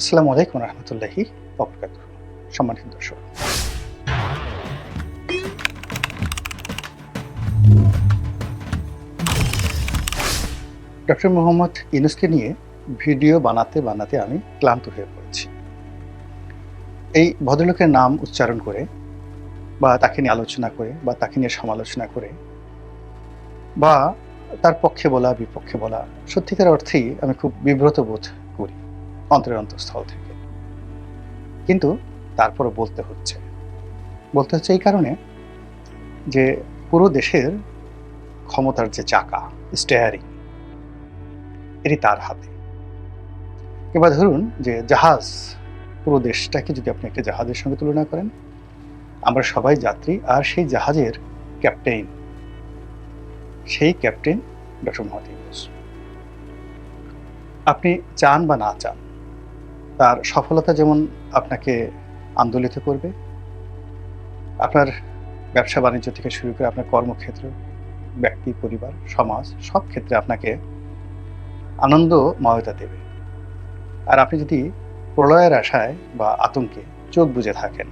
আসসালামু আলাইকুম রহমতুল্লাহি ওয়াবারাকাতুহু। সম্মানিত দর্শক, ডক্টর মোহাম্মদ ইউনূসকে নিয়ে ভিডিও বানাতে বানাতে আমি ক্লান্ত হয়ে পড়েছি। এই ভদ্রলোকের নাম উচ্চারণ করে বা তাকে নিয়ে আলোচনা করে বা তাকে নিয়ে সমালোচনা করে বা তার পক্ষে বলা বিপক্ষে বলা সত্যিকার অর্থেই আমি খুব বিব্রত বোধ করি অন্তরের অন্তঃস্থল থেকে। কিন্তু তারপরও বলতে হচ্ছে এই কারণে যে পুরো দেশের ক্ষমতার যে চাকা, স্টিয়ারিং, এটি তার হাতে। কিংবা ধরুন যে জাহাজ, পুরো দেশটাকে যদি আপনি একটা জাহাজের সঙ্গে তুলনা করেন, আমরা সবাই যাত্রী আর সেই জাহাজের ক্যাপ্টেন, সেই ক্যাপ্টেন ডক্টর মোহাম্মদ ইউনূস। আপনি চান বা না চান, তার সফলতা যেমন আপনাকে আন্দোলিত করবে, আপনার ব্যবসা বাণিজ্য থেকে শুরু করে আপনার কর্মক্ষেত্র, ব্যক্তি, পরিবার, সমাজ, সব ক্ষেত্রে আপনাকে আনন্দময়তা দেবে। আর আপনি যদি প্রলয়ের আশায় বা আতঙ্কে চোখ বুজে থাকেন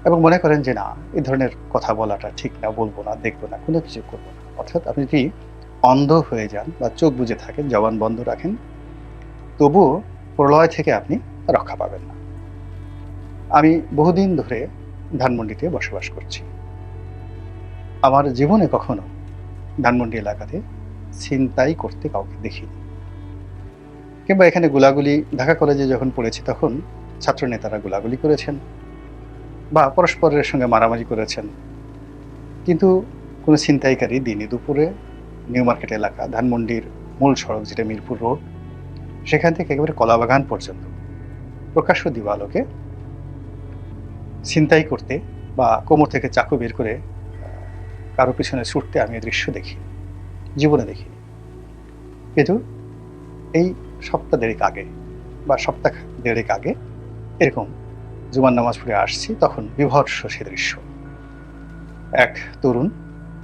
এবং মনে করেন যে না, এই ধরনের কথা বলাটা ঠিক না, বলবো না, দেখবো না, কোনো কিছু করবো না, অর্থাৎ আপনি যদি অন্ধ হয়ে যান বা চোখ বুজে থাকেন, জবান বন্ধ রাখেন, তবুও প্রলয় থেকে আপনি রক্ষা পাবেন না। আমি বহুদিন ধরে ধানমন্ডিতে বসবাস করছি। আমার জীবনে কখনো ধানমন্ডি এলাকাতে ছিনতাই করতে কাউকে দেখিনি। কিংবা এখানে গোলাগুলি, ঢাকা কলেজে যখন পড়েছি তখন ছাত্রনেতারা গোলাগুলি করেছেন বা পরস্পরের সঙ্গে মারামারি করেছেন, কিন্তু কোনো ছিনতাইকারী দিনে দুপুরে নিউ মার্কেট এলাকা, ধানমন্ডির মূল সড়ক যেটা মিরপুর রোড, সেখান থেকে একেবারে কলাবাগান পর্যন্ত প্রকাশ্য দিবালোকে ছিনতাই করতে বা কোমর থেকে চাকু বের করে কারো পিছনে ছুটতে আমি এই দৃশ্য দেখি, জীবনে দেখিনি। কিন্তু এই সপ্তাহ দেড়েক আগে এরকম জুমার নামাজ পড়ে আসছি, তখন বিভৎস সে দৃশ্য। এক তরুণ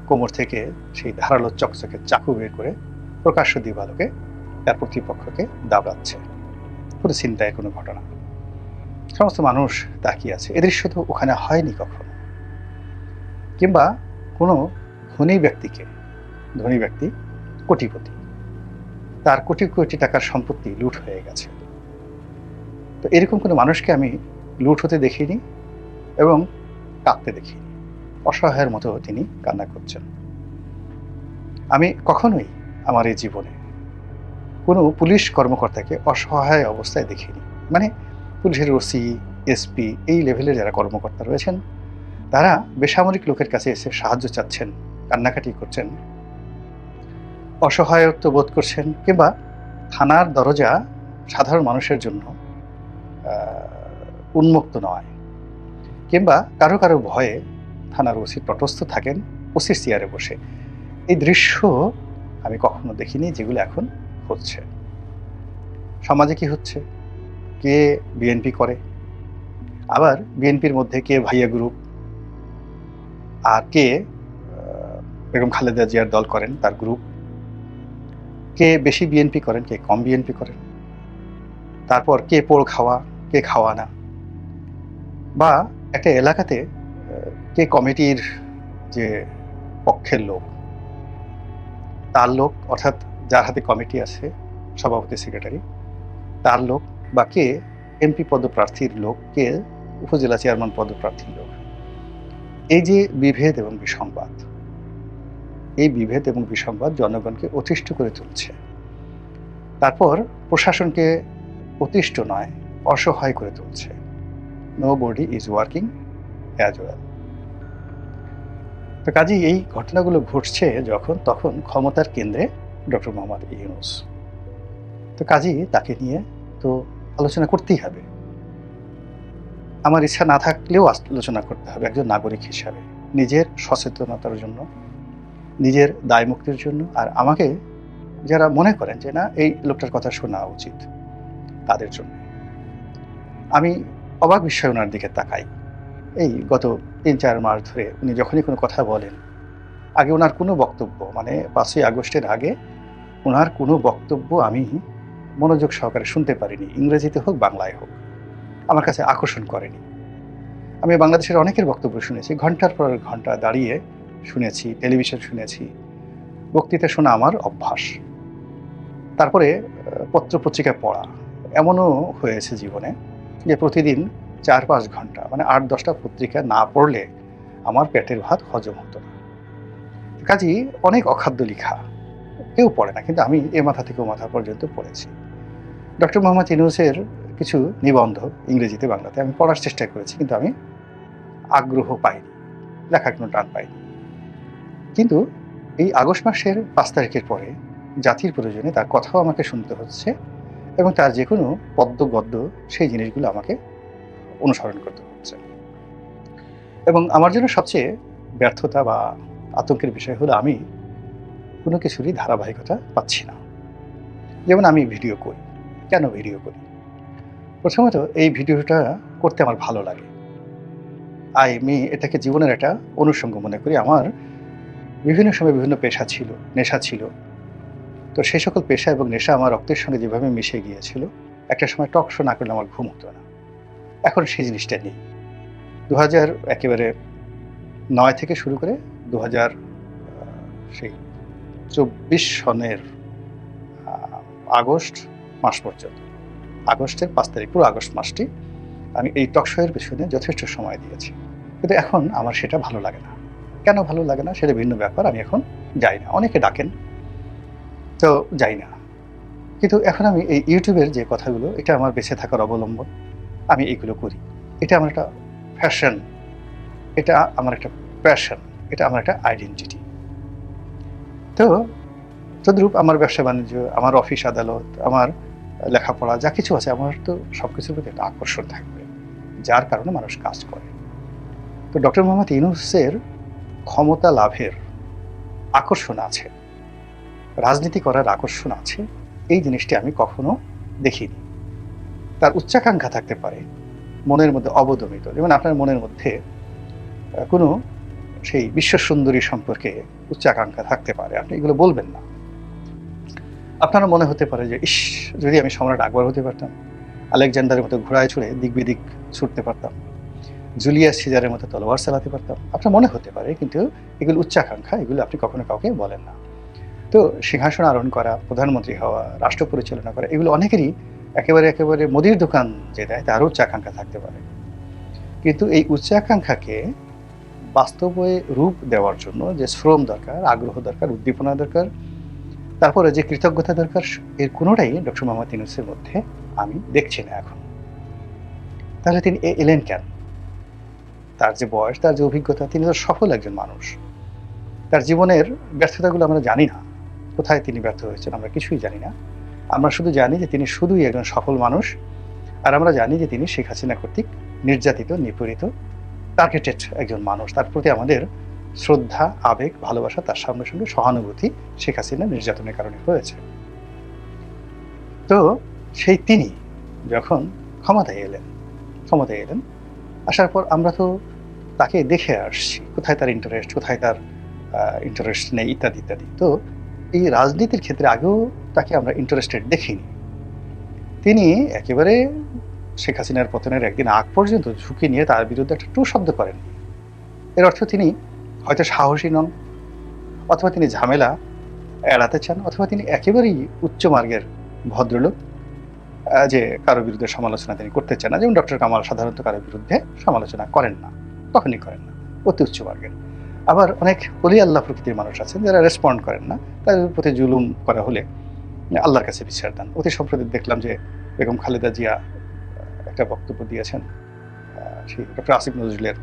কোমর থেকে সেই ধারালো চকচকে চাকু বের করে প্রকাশ্য দিবালোকে তার প্রতিপক্ষকে দাবড়াচ্ছে। কোনো ছিনতাইয়ের কোনো ঘটনা, সমস্ত মানুষ তাকিয়ে আছে। এ দৃশ্য তো ওখানে হয়নি কখনো। কিংবা কোনো ধনী ব্যক্তি, কোটিপতি, তার কোটি কোটি টাকার সম্পত্তি লুট হয়ে গেছে। তো এরকম কোনো মানুষকে আমি লুট হতে দেখিনি এবং কাঁদতে দেখিনি। অসহায়ের মতো তিনি কান্না করছেন। আমি কখনোই আমার এই জীবনে কোনো পুলিশ কর্মকর্তাকে অসহায় অবস্থায় দেখিনি। মানে পুলিশের ওসি, এসপি, এই লেভেলের যারা কর্মকর্তা রয়েছেন, তারা বেসামরিক লোকের কাছে এসে সাহায্য চাচ্ছেন, কান্নাকাটি করছেন, অসহায়ত্ব বোধ করছেন, কিংবা থানার দরজা সাধারণ মানুষের জন্য উন্মুক্ত নয়, কিংবা কারো কারো ভয়ে থানার ওসি তটস্থ থাকেন ওসির চেয়ারে বসে। এই দৃশ্য আমি কখনো দেখিনি, যেগুলো এখন হচ্ছে। সমাজে কি হচ্ছে? কে বিএনপি করে, আবার বিএনপির মধ্যে কে ভাইয়া গ্রুপ, আর কে বেগম খালেদা জিয়ার দল করেন, তার গ্রুপ, কে বেশি বিএনপি করেন, কে কম বিএনপি করেন, তারপর কে পোড় খাওয়া, কে খাওয়া না, বা একটা এলাকাতে কে কমিটির যে পক্ষের লোক, তার লোক, অর্থাৎ যার হাতে কমিটি আছে, সভাপতি, সেক্রেটারি, তার লোক, বা কে এমপি পদপ্রার্থীর লোক, কে উপজেলা চেয়ারম্যান পদপ্রার্থীর লোক। এই যে বিভেদ এবং বিসংবাদ জনগণকে অতিষ্ঠ করে তুলছে। তারপর প্রশাসনকে অতিষ্ঠ নয়, অসহায় করে তুলছে। Nobody is working as well. তো কাজেই এই ঘটনাগুলো ঘটছে যখন, তখন ক্ষমতার কেন্দ্রে ডক্টর মোহাম্মদ ইউনূস। তো কাজেই তাকে নিয়ে তো আলোচনা করতেই হবে। আমার ইচ্ছা না থাকলেও আলোচনা করতে হবে একজন নাগরিক হিসাবে, নিজের সচেতনতার জন্য, নিজের দায় মুক্তির জন্য, আর আমাকে যারা মনে করেন যে না, এই লোকটার কথা শোনা উচিত, তাদের জন্য। আমি অবাক বিস্ময়ে ওনার দিকে তাকাই। এই গত ৩-৪ মাস ধরে উনি যখনই কোনো কথা বলেন, আগে ওনার কোনো বক্তব্য, মানে ৫ই আগস্টের আগে ওনার কোনো বক্তব্য আমি মনোযোগ সহকারে শুনতে পারিনি, ইংরেজিতে হোক বাংলায় হোক, আমার কাছে আকর্ষণ করেনি। আমি বাংলাদেশের অনেকের বক্তব্য শুনেছি, ঘন্টার পর ঘন্টা দাঁড়িয়ে শুনেছি, টেলিভিশন শুনেছি, বক্তৃতা শোনা আমার অভ্যাস। তারপরে পত্র-পত্রিকা পড়া, এমনও হয়েছে জীবনে যে প্রতিদিন ৪-৫ ঘন্টা মানে ৮-১০টা পত্রিকা না পড়লে আমার পেটের ভাত হজম হতো না। কাজেই অনেক অখাদ্য লিখা, কেউ পড়ে না, কিন্তু আমি এ মাথা থেকে ও মাথা পর্যন্ত পড়েছি। ডক্টর মোহাম্মদ ইউনূসের কিছু নিবন্ধ ইংরেজিতে বাংলাতে আমি পড়ার চেষ্টা করেছি, কিন্তু আমি আগ্রহ পাইনি, লেখার কোনো টান পাইনি। কিন্তু এই আগস্ট মাসের ৫ তারিখের পরে জাতির প্রয়োজনে তার কথাও আমাকে শুনতে হচ্ছে এবং তার যে কোনো পদ্য গদ্য সেই জিনিসগুলো আমাকে অনুসরণ করতে হচ্ছে। এবং আমার জন্য সবচেয়ে ব্যর্থতা বা আতঙ্কের বিষয় হলো আমি কোনো কিছুরই ধারাবাহিকতা পাচ্ছি না। যেমন আমি ভিডিও করি। কেন ভিডিও করি? প্রথমত এই ভিডিওটা করতে আমার ভালো লাগে। আমি এটাকে জীবনের একটা অনুষঙ্গ মনে করি। আমার বিভিন্ন সময় বিভিন্ন পেশা ছিল, নেশা ছিল। তো সেই সকল পেশা এবং নেশা আমার রক্তের সঙ্গে যেভাবে মিশে গিয়েছিল, একটা সময় টক শো না করলে আমার ঘুম হতো না। এখন সেই জিনিসটা নেই। ২০০০ একেবারে ৯ থেকে শুরু করে ২০০০ সেই ২৪ সনের আগস্ট মাস পর্যন্ত, আগস্টের ৫ তারিখ পুরো আগস্ট মাসটি আমি এই টক শো এর পেছনে যথেষ্ট সময় দিয়েছি। কিন্তু এখন আমার সেটা ভালো লাগে না। কেন ভালো লাগে না সেটা ভিন্ন ব্যাপার, আমি এখন যাই না। অনেকে ডাকেন, তো যাই না। কিন্তু এখন আমি এই ইউটিউবের যে কথাগুলো, এটা আমার বেঁচে থাকার অবলম্বন। আমি এগুলো করি। এটা আমার একটা ফ্যাশন, এটা আমার একটা প্যাশন, এটা আমার একটা আইডেন্টিটি। তো তদ্রূপ আমার ব্যবসা বাণিজ্য, আমার অফিস আদালত, আমার লেখাপড়া যা কিছু আছে, আমার তো সবকিছুর প্রতি একটা আকর্ষণ থাকবে, যার কারণে মানুষ কাজ করে। তো ডক্টর মোহাম্মদ ইউনূসের ক্ষমতা লাভের আকর্ষণ আছে, রাজনীতি করার আকর্ষণ আছে, এই জিনিসটি আমি কখনো দেখিনি। তার উচ্চাকাঙ্ক্ষা থাকতে পারে মনের মধ্যে অবদমিত, যেমন আপনার মনের মধ্যে কোনো সেই বিশ্বসুন্দরী সম্পর্কে উচ্চাকাঙ্ক্ষা থাকতে পারে, আপনি এগুলো বলবেন না। আপনার মনে হতে পারে যে ইস, যদি আমি সম্রাট আকবর হতে পারতাম, আলেকজান্ডারের মতো ঘোড়ায় চড়ে দিক বিদিক ছুটতে পারতাম, জুলিয়াস সিজারের মতো তলোয়ার চালাতে পারতাম, আপনার মনে হতে পারে। কিন্তু এগুলো উচ্চাকাঙ্ক্ষা, এগুলো আপনি কখনো কাউকে বলেন না। তো সিংহাসন আরোহণ করা, প্রধানমন্ত্রী হওয়া, রাষ্ট্র পরিচালনা করা, এগুলো অনেকেরই একেবারে মুদির দোকান যে দেয় তারও উচ্চাকাঙ্ক্ষা থাকতে পারে। কিন্তু এই উচ্চাকাঙ্ক্ষাকে বাস্তবে রূপ দেওয়ার জন্য যে শ্রম দরকার, আগ্রহ দরকার, উদ্দীপনা দরকার, তারপরে যে কৃতজ্ঞতা দরকার, এর কোনোটাই ডক্টর মোহাম্মদ ইউনূসের মধ্যে আমি দেখছি না এখন। তাহলে তিনি এলেন কেন? তার যে বয়স, তার যে অভিজ্ঞতা, তিনি তো সফল একজন মানুষ। তার জীবনের ব্যর্থতাগুলো আমরা জানি না, কোথায় তিনি ব্যর্থ হয়েছেন আমরা কিছুই জানি না। আমরা শুধু জানি যে তিনি শুধুই একজন সফল মানুষ, আর আমরা জানি যে তিনি শেখ হাসিনা কর্তৃক নির্যাতিত, নিপীড়িত, টার্গেটেড একজন মানুষ। তার প্রতি আমাদের শ্রদ্ধা, আবেগ, ভালোবাসা, তার সঙ্গে সঙ্গে সহানুভূতি শেখ হাসিনা নির্যাতনের কারণে হয়েছে। তো সেই তিনি যখন ক্ষমতায় এলেন, আসার পর আমরা তো তাকে দেখে আসছি, কোথায় তার ইন্টারেস্ট, কোথায় তার ইন্টারেস্ট নেই, ইত্যাদি ইত্যাদি। তো এই রাজনীতির ক্ষেত্রে আগেও তাকে আমরা ইন্টারেস্টেড দেখিনি। তিনি একেবারে শেখ হাসিনার পতনের একদিন আগ পর্যন্ত ঝুঁকি নিয়ে তার বিরুদ্ধে একটা টু শব্দ করেননি। এর অর্থ তিনি হয়তো সাহসী নন, অথবা তিনি ঝামেলা এড়াতে চান, অথবা তিনি একেবারেই উচ্চ মার্গের ভদ্রলোক, যে কারো বিরুদ্ধে সমালোচনা তিনি করতে চান না। যেমন ডক্টর কামাল সাধারণত কারো বিরুদ্ধে সমালোচনা করেন না, কখনই করেন না, অতি উচ্চ মার্গের। আবার অনেক অলি আল্লাহ প্রকৃতির মানুষ আছেন যারা রেসপন্ড করেন না, তাদের প্রতি জুলুম করা হলে আল্লাহর কাছে বিচার দেন। অতি সম্প্রতি দেখলাম যে বেগম খালেদা জিয়া একটা বক্তব্য দিয়েছেন, সেই ডক্টর আসিফ নজরুলের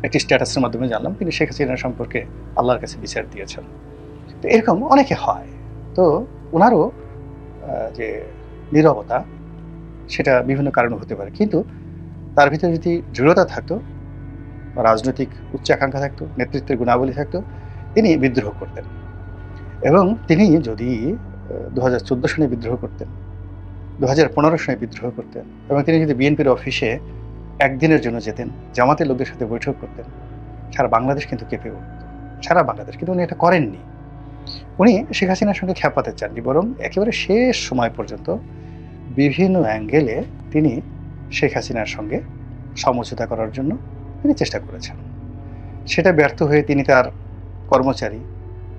একটি স্ট্যাটাসের মাধ্যমে জানলাম তিনি শেখ হাসিনা সম্পর্কে আল্লাহর কাছে বিচার দিয়েছেন। তো এরকম অনেকে হয়। তো ওনারও যে নীরবতা, সেটা বিভিন্ন কারণে হতে পারে, কিন্তু তার ভিতরে যদি দৃঢ়তা থাকতো, রাজনৈতিক উচ্চাকাঙ্ক্ষা থাকতো, নেতৃত্বের গুণাবলী থাকতো, তিনি বিদ্রোহ করতেন। এবং তিনি যদি ২০১৪ সনে বিদ্রোহ করতেন, ২০১৫ সনে বিদ্রোহ করতেন, এবং তিনি যদি বিএনপির অফিসে একদিনের জন্য যেতেন, জামাতের লোকদের সাথে বৈঠক করতেন, সারা বাংলাদেশ কিন্তু কেঁপে উঠত, সারা বাংলাদেশ। কিন্তু উনি এটা করেননি। উনি শেখ হাসিনার সঙ্গে খ্যাপাতে চাননি, বরং একেবারে শেষ সময় পর্যন্ত বিভিন্ন অ্যাঙ্গেলে তিনি শেখ হাসিনার সঙ্গে সমঝোতা করার জন্য তিনি চেষ্টা করেছেন। সেটা ব্যর্থ হয়ে তিনি তার কর্মচারী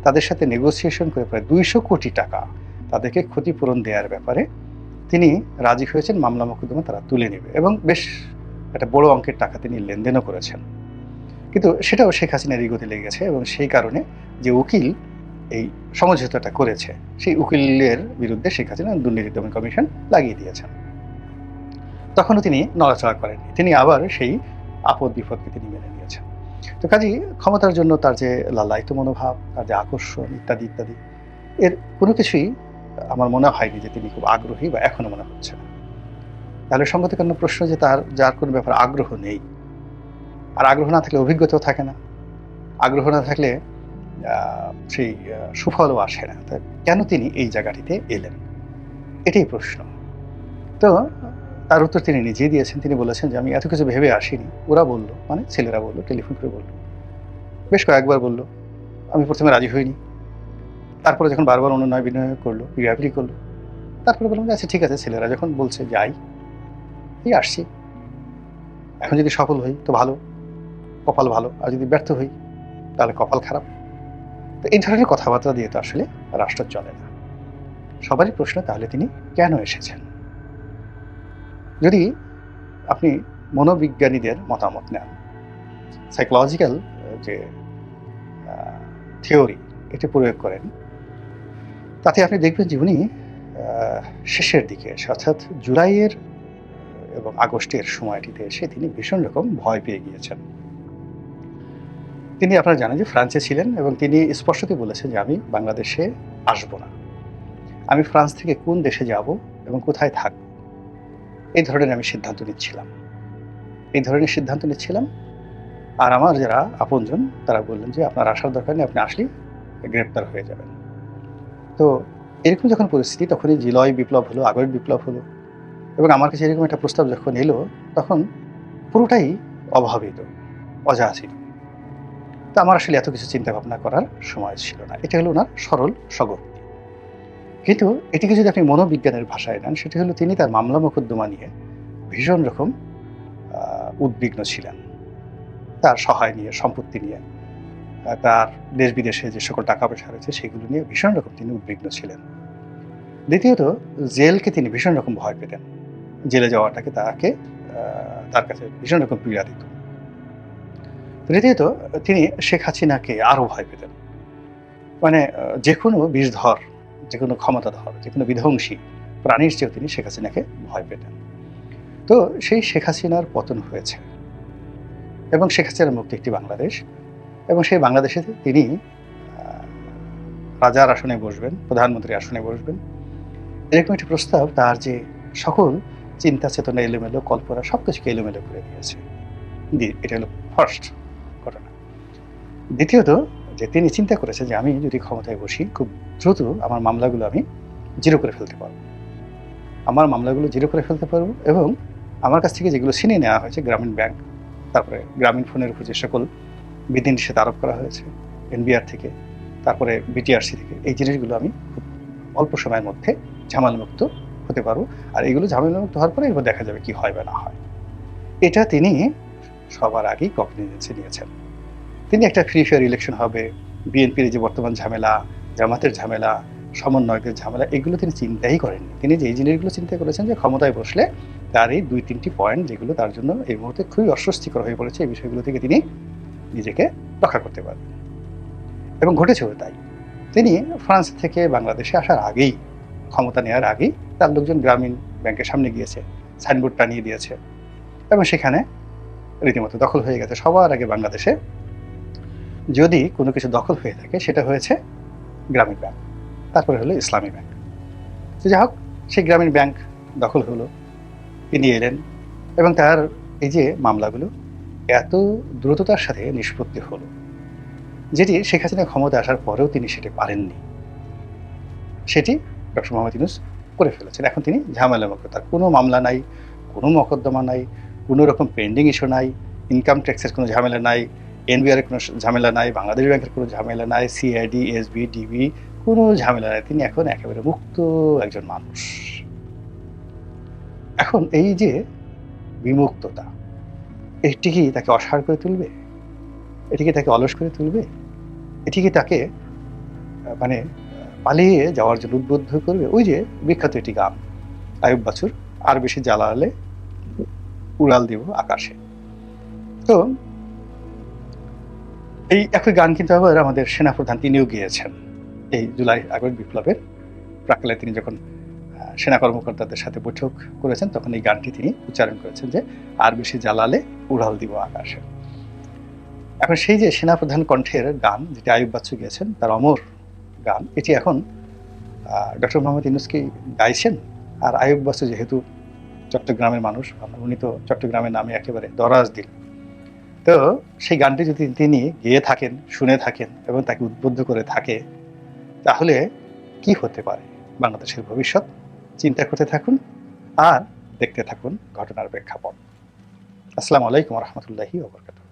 তাদের সাথে নেগোসিয়েশন করে প্রায় ২০০ কোটি টাকা তাদেরকে ক্ষতিপূরণ দেওয়ার ব্যাপারে তিনি রাজি হয়েছেন, মামলা মোকদ্দমা তারা তুলে নেবে এবং বেশ একটা বড় অঙ্কের টাকা তিনি লেনদেনও করেছেন। কিন্তু সেটাও শেখ হাসিনার ইগোতে লেগে গেছে এবং সেই কারণে যে উকিল এই সমঝোতাটা করেছে সেই উকিলের বিরুদ্ধে শেখ হাসিনা দুর্নীতি দমন কমিশন লাগিয়ে দিয়েছেন। তখনও তিনি নড়াচড়া করেননি, তিনি আবার সেই আপদ বিপদকে তিনি মেনে নিয়েছেন। তো কাজেই ক্ষমতার জন্য তার যে লালায়িত মনোভাব, তার যে আকর্ষণ ইত্যাদি ইত্যাদি, এর কোনো কিছুই আমার মনে হয়নি যে তিনি খুব আগ্রহী, বা এখনো মনে হচ্ছে না। তাহলে সঙ্গতিপূর্ণ প্রশ্ন যে তার যার কোনো ব্যাপারে আগ্রহ নেই, আর আগ্রহ না থাকলে অভিজ্ঞতাও থাকে না, আগ্রহ না থাকলে সেই সুফলও আসে না। তা কেন তিনি এই জায়গাটিতে এলেন, এটাই প্রশ্ন। তো তার উত্তর তিনি নিজেই দিয়েছেন। তিনি বলেছেন যে আমি এত কিছু ভেবে আসিনি, ওরা বলল, মানে ছেলেরা বলল, টেলিফোন করে বলল, বেশ কয়েকবার বলল। আমি প্রথমে রাজি হইনি, তারপরে যখন বারবার অনুনয় বিনয় করলো, পিড়াপিড়ি করলো, তারপরে বললাম যে আচ্ছা ঠিক আছে, ছেলেরা যখন বলছে যাই, এই আসছি। এখন যদি সফল হই তো ভালো, কপাল ভালো, আর যদি ব্যর্থ হই তাহলে কপাল খারাপ। তো এই ধরনের কথাবার্তা দিয়ে তো আসলে রাষ্ট্র চলে না। সবারই প্রশ্ন, তাহলে তিনি কেন এসেছেন? যদি আপনি মনোবিজ্ঞানীদের মতামত নেন, সাইকোলজিক্যাল যে থিওরি এটি প্রয়োগ করেন, তাতে আপনি দেখবেন যে উনি শেষের দিকে এসে, অর্থাৎ জুলাইয়ের এবং আগস্টের সময়টিতে এসে তিনি ভীষণ রকম ভয় পেয়ে গিয়েছেন। তিনি, আপনারা জানেন যে ফ্রান্সে ছিলেন এবং তিনি স্পষ্টতই বলেছেন যে আমি বাংলাদেশে আসব না, আমি ফ্রান্স থেকে কোন দেশে যাব এবং কোথায় থাকব, এই ধরনের আমি সিদ্ধান্ত নিচ্ছিলাম। আর আমার যারা আপনজন তারা বললেন যে আপনার আসার দরকার নেই, আপনি আসলেই গ্রেপ্তার হয়ে যাবেন। তো এরকম যখন পরিস্থিতি, তখনই জুলাই বিপ্লব হলো, আগস্ট বিপ্লব হলো, এবং আমার কাছে এরকম একটা প্রস্তাব যখন এলো, তখন পুরোটাই অভাবিত, অজানা ছিল। তো আমার আসলে এত কিছু চিন্তা ভাবনা করার সময় ছিল না। এটা হলো ওনার সরল স্বগতি। কিন্তু এটিকে যদি আপনি মনোবিজ্ঞানের ভাষায় নেন, সেটা হলো তিনি তার মামলা মোকদ্দমা নিয়ে ভীষণ রকম উদ্বিগ্ন ছিলেন। তার সহায় নিয়ে, সম্পত্তি নিয়ে, তার দেশ বিদেশে যে সকল টাকা পয়সা রয়েছে সেগুলো নিয়ে ভীষণ রকম তিনি উদ্বিগ্ন ছিলেন। দ্বিতীয়ত, জেলকে তিনি ভীষণ রকম ভয় পেতেন। জেলে যাওয়াটাকে তার কাছে ভীষণ রকম পীড়া দিত। তৃতীয়ত, তিনি শেখ হাসিনাকে আরও ভয় পেতেন। মানে যে কোনো বিষধর, যে কোনো ক্ষমতাধর, যে কোনো বিধ্বংসী প্রাণীর চেয়েও তিনি শেখ হাসিনাকে ভয় পেতেন। তো সেই শেখ হাসিনার পতন হয়েছে এবং শেখ হাসিনার মুক্তি একটি বাংলাদেশ, এবং সেই বাংলাদেশে তিনি রাজার আসনে বসবেন, প্রধানমন্ত্রীর আসনে বসবেন, এরকম একটি প্রস্তাব তার যে সকল চিন্তা চেতনা এলোমেলো, কল্পনা সব কিছুকে এলোমেলো করে দিয়েছে। এটা হলো ফার্স্ট ঘটনা। দ্বিতীয়ত, যে তিনি চিন্তা করেছেন যে আমি যদি ক্ষমতায় বসি, খুব দ্রুত আমার মামলাগুলো আমি জিরো করে ফেলতে পারবো, এবং আমার কাছ থেকে যেগুলো ছিনিয়ে নেওয়া হয়েছে, গ্রামীণ ব্যাংক, তারপরে গ্রামীণ ফোনের উপর যে সকল বিধিনিষেধ আরোপ করা হয়েছে এনবিআর থেকে, তারপরে বিটিআরসি থেকে, এই জিনিসগুলো আমি খুব অল্প সময়ের মধ্যে ঝামেলামুক্ত হতে পারবো। আর এগুলো ঝামেলামুক্ত হওয়ার পরে এবার দেখা যাবে কি হয় বা না হয়। এটা তিনি সবার আগেই কগনিজেন্সে নিয়েছেন। তিনি একটা ফ্রি ফেয়ার ইলেকশন হবে, বিএনপির যে বর্তমান ঝামেলা, জামাতের ঝামেলা, সমন্বয়কদের ঝামেলা, এগুলো তিনি চিন্তাই করেননি। তিনি যে জিনিসগুলো চিন্তা করেছেন যে ক্ষমতায় বসলে তার এই 2-3টি পয়েন্ট, যেগুলো তার জন্য এই মুহূর্তে খুবই অস্বস্তিকর হয়ে পড়েছে, এই বিষয়গুলো থেকে তিনি নিজেকে রক্ষা করতে পারবেন। এবং ঘটেছেও তাই। তিনি ফ্রান্স থেকে বাংলাদেশে আসার আগেই, ক্ষমতা নেওয়ার আগেই, তার লোকজন গ্রামীণ ব্যাংকের সামনে গিয়েছে, সাইনবোর্ড টানিয়ে দিয়েছে, এবং সেখানে রীতিমতো দখল হয়ে গেছে। সবার আগে বাংলাদেশে যদি কোনো কিছু দখল হয়ে থাকে, সেটা হয়েছে গ্রামীণ ব্যাংক, তারপরে হলো ইসলামী ব্যাংক। তো যাই হোক, সেই গ্রামীণ ব্যাংক দখল হলো, তিনি এলেন, এবং তার এই যে মামলাগুলো এত দ্রুততার সাথে নিষ্পত্তি হলো, যেটি শেখ হাসিনা ক্ষমতা আসার পরেও তিনি সেটি পারেননি, সেটি ডক্টর মোহাম্মদ ইউনূস করে ফেলেছেন। এখন তিনি ঝামেলামুক্ত, তার কোনো মামলা নাই, কোনো মকদ্দমা নাই, কোনো রকম পেন্ডিং ইস্যু নাই, ইনকাম ট্যাক্সের কোনো ঝামেলা নাই, এনবিআর কোনো ঝামেলা নাই, বাংলাদেশ ব্যাংকের কোনো ঝামেলা নাই, সিআইডি, এসবি, ডিবি কোনো ঝামেলা নাই। তিনি এখন একেবারে মুক্ত একজন মানুষ। এখন এই যে বিমুক্ততা, এটি কি তাকে অসাড় করে তুলবে? এটি কি তাকে অলস করে তুলবে? এটি কি তাকে মানে পালিয়ে যাওয়ার জন্য উদ্বুদ্ধ করবে? ওই যে বিখ্যাত একটি গান, আইয়ুব বাছুর, আর বেশি জ্বালালে উড়াল দিব আকাশে। তো এই একই গান কিন্তু আবার আমাদের সেনাপ্রধান তিনিও গিয়েছেন। এই জুলাই আগস্ট বিপ্লবের প্রাক্কালে তিনি যখন সেনা কর্মকর্তাদের সাথে বৈঠক করেছেন, তখন এই গানটি তিনি উচ্চারণ করেছেন যে, আর বেশি জ্বালালে উড়াল দিব আকাশে। এখন সেই যে সেনাপ্রধান কণ্ঠের গান, যেটি আইয়ুব বাচ্চু গিয়েছেন, তার অমর গান, এটি এখন ডক্টর মোহাম্মদ ইউনূসকে গাইছেন। আর আইয়ুব বাচ্চু যেহেতু চট্টগ্রামের মানুষ, উনি তো চট্টগ্রামের নামে একেবারে দরাজ দিল। তো সেই গানটি যদি তিনি গেয়ে থাকেন, শুনে থাকেন এবং তাকে উদ্বুদ্ধ করে থাকে, তাহলে কি হতে পারে বাংলাদেশের ভবিষ্যৎ? চিন্তা করতে থাকুন আর দেখতে থাকুন ঘটনার প্রেক্ষাপট। আসসালামু আলাইকুম ওয়া রাহমাতুল্লাহি ওয়া বারাকাতুহু।